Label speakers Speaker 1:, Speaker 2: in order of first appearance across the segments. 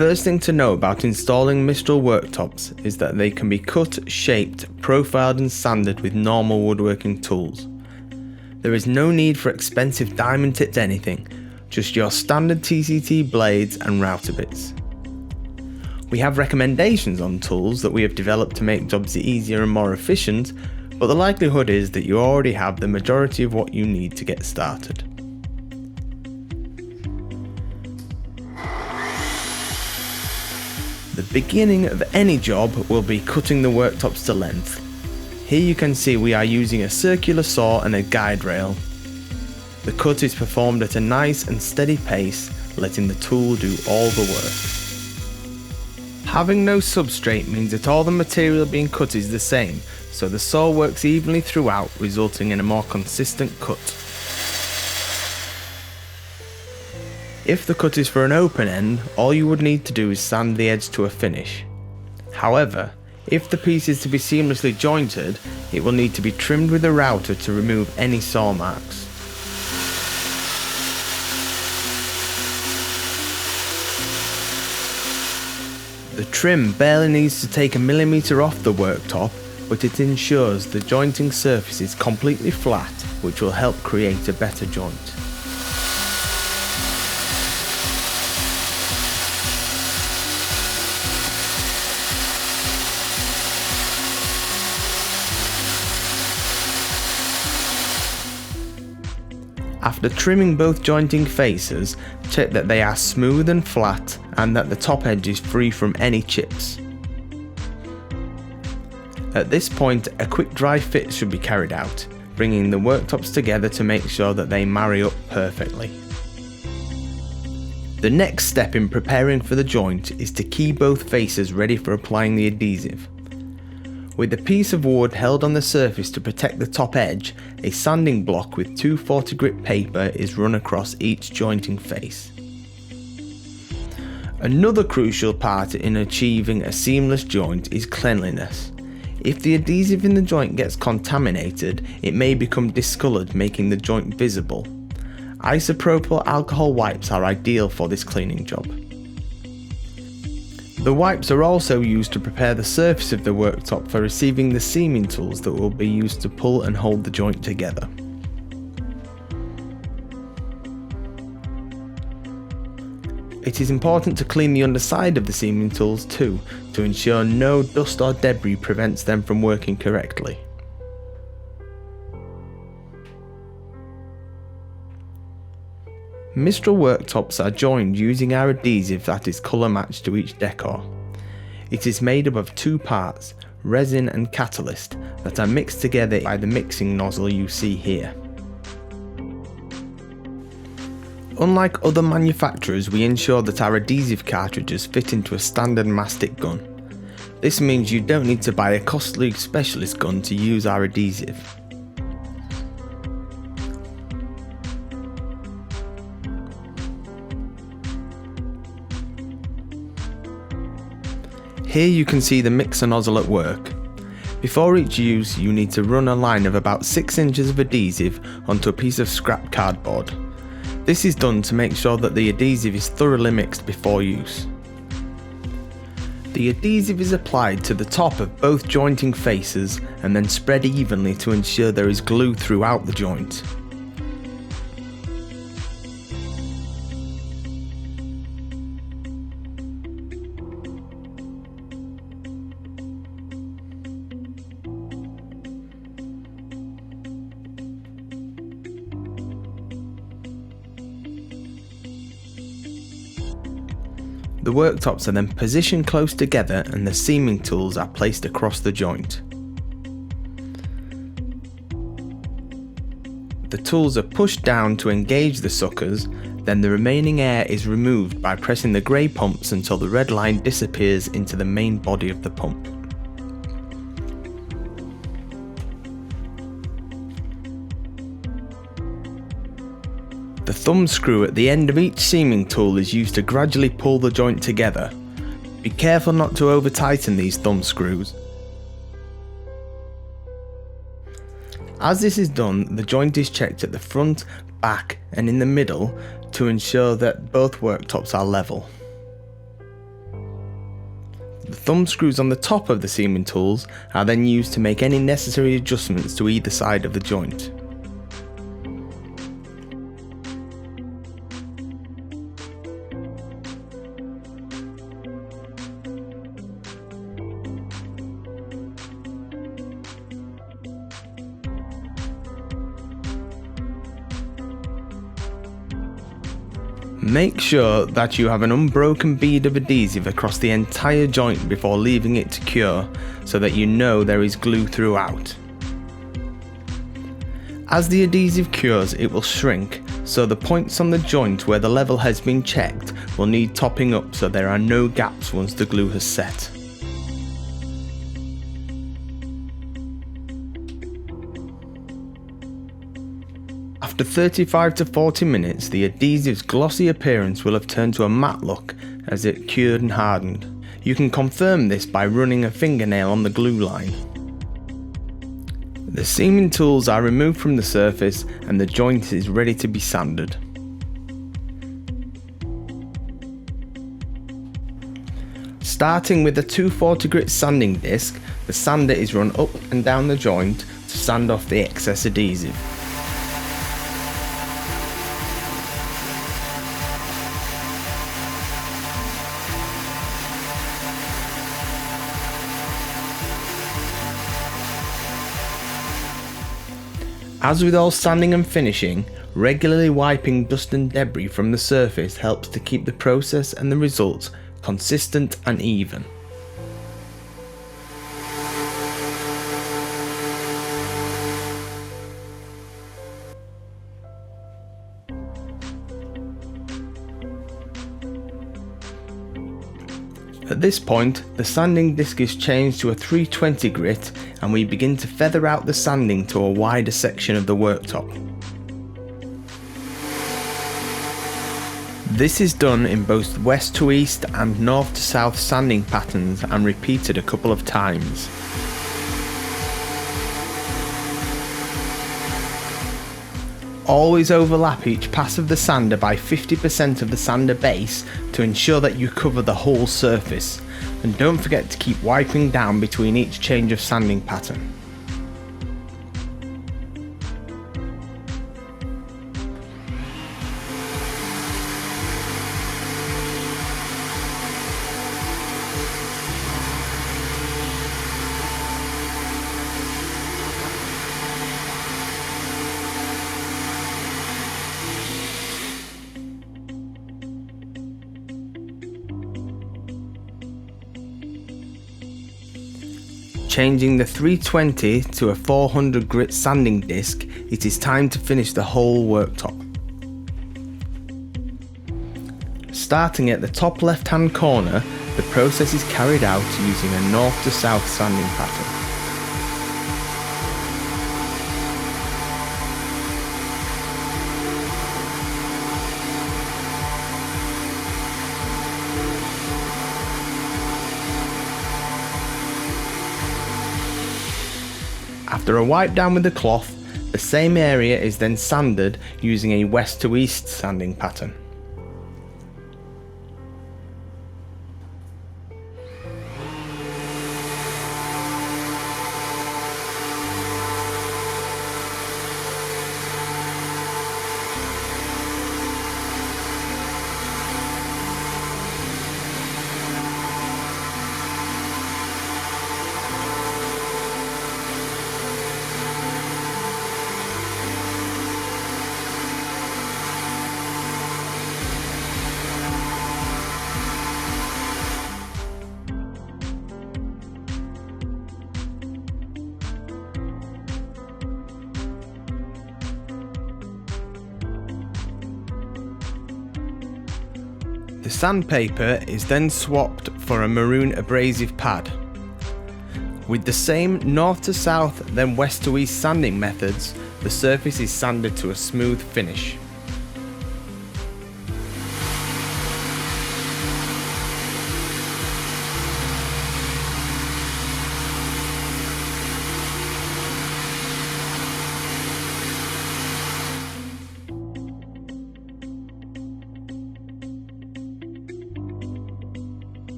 Speaker 1: first thing to know about installing Mistral worktops is that they can be cut, shaped, profiled and sanded with normal woodworking tools. There is no need for expensive diamond tipped anything, just your standard TCT blades and router bits. We have recommendations on tools that we have developed to make jobs easier and more efficient, but the likelihood is that you already have the majority of what you need to get started. The beginning of any job will be cutting the worktops to length. Here you can see we are using a circular saw and a guide rail. The cut is performed at a nice and steady pace, letting the tool do all the work. Having no substrate means that all the material being cut is the same, so the saw works evenly throughout, resulting in a more consistent cut. If the cut is for an open end, all you would need to do is sand the edge to a finish. However, if the piece is to be seamlessly jointed, it will need to be trimmed with a router to remove any saw marks. The trim barely needs to take 1 millimeter off the worktop, but it ensures the jointing surface is completely flat, which will help create a better joint. After trimming both jointing faces, check that they are smooth and flat and that the top edge is free from any chips. At this point, a quick dry fit should be carried out, bringing the worktops together to make sure that they marry up perfectly. The next step in preparing for the joint is to key both faces ready for applying the adhesive. With a piece of wood held on the surface to protect the top edge, a sanding block with 240 grit paper is run across each jointing face. Another crucial part in achieving a seamless joint is cleanliness. If the adhesive in the joint gets contaminated, it may become discoloured, making the joint visible. Isopropyl alcohol wipes are ideal for this cleaning job. The wipes are also used to prepare the surface of the worktop for receiving the seaming tools that will be used to pull and hold the joint together. It is important to clean the underside of the seaming tools too, to ensure no dust or debris prevents them from working correctly. Mistral worktops are joined using our adhesive that is colour matched to each decor. It is made up of two parts, resin and catalyst, that are mixed together by the mixing nozzle you see here. Unlike other manufacturers, we ensure that our adhesive cartridges fit into a standard mastic gun. This means you don't need to buy a costly specialist gun to use our adhesive. Here you can see the mixer nozzle at work. Before each use, you need to run a line of about 6 inches of adhesive onto a piece of scrap cardboard. This is done to make sure that the adhesive is thoroughly mixed before use. The adhesive is applied to the top of both jointing faces and then spread evenly to ensure there is glue throughout the joint. The worktops are then positioned close together and the seaming tools are placed across the joint. The tools are pushed down to engage the suckers, then the remaining air is removed by pressing the grey pumps until the red line disappears into the main body of the pump. The thumb screw at the end of each seaming tool is used to gradually pull the joint together. Be careful not to over tighten these thumb screws. As this is done, the joint is checked at the front, back and in the middle to ensure that both worktops are level. The thumb screws on the top of the seaming tools are then used to make any necessary adjustments to either side of the joint. Make sure that you have an unbroken bead of adhesive across the entire joint before leaving it to cure, so that you know there is glue throughout. As the adhesive cures, it will shrink, so the points on the joint where the level has been checked will need topping up so there are no gaps once the glue has set. After 35 to 40 minutes, the adhesive's glossy appearance will have turned to a matte look as it cured and hardened. You can confirm this by running a fingernail on the glue line. The seaming tools are removed from the surface and the joint is ready to be sanded. Starting with a 240 grit sanding disc, the sander is run up and down the joint to sand off the excess adhesive. As with all sanding and finishing, regularly wiping dust and debris from the surface helps to keep the process and the results consistent and even. At this point, the sanding disc is changed to a 320 grit and we begin to feather out the sanding to a wider section of the worktop. This is done in both west to east and north to south sanding patterns and repeated a couple of times. Always overlap each pass of the sander by 50% of the sander base to ensure that you cover the whole surface, and don't forget to keep wiping down between each change of sanding pattern. Changing the 320 to a 400 grit sanding disc, it is time to finish the whole worktop. Starting at the top left hand corner, the process is carried out using a north to south sanding pattern. After a wipe down with the cloth, the same area is then sanded using a west to east sanding pattern. The sandpaper is then swapped for a maroon abrasive pad. With the same north to south then west to east sanding methods, the surface is sanded to a smooth finish.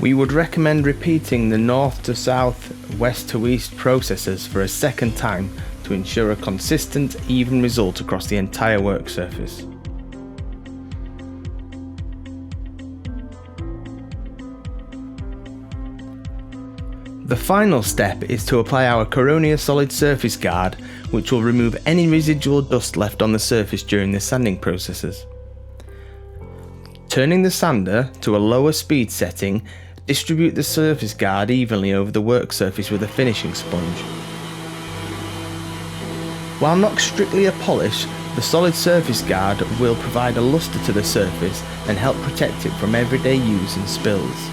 Speaker 1: We would recommend repeating the north to south, west to east processes for a second time to ensure a consistent, even result across the entire work surface. The final step is to apply our Coronia Solid Surface Guard, which will remove any residual dust left on the surface during the sanding processes. Turning the sander to a lower speed setting, distribute the surface guard evenly over the work surface with a finishing sponge. While not strictly a polish, the solid surface guard will provide a luster to the surface and help protect it from everyday use and spills.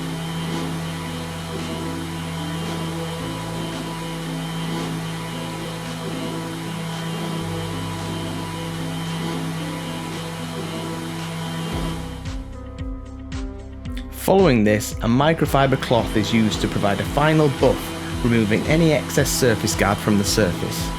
Speaker 1: Following this, a microfiber cloth is used to provide a final buff, removing any excess surface guard from the surface.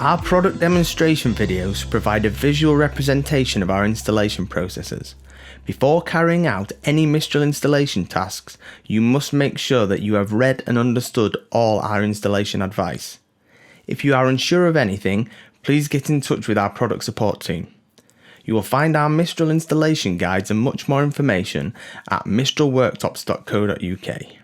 Speaker 1: Our product demonstration videos provide a visual representation of our installation processes. Before carrying out any Mistral installation tasks, you must make sure that you have read and understood all our installation advice. If you are unsure of anything, please get in touch with our product support team. You will find our Mistral installation guides and much more information at mistralworktops.co.uk.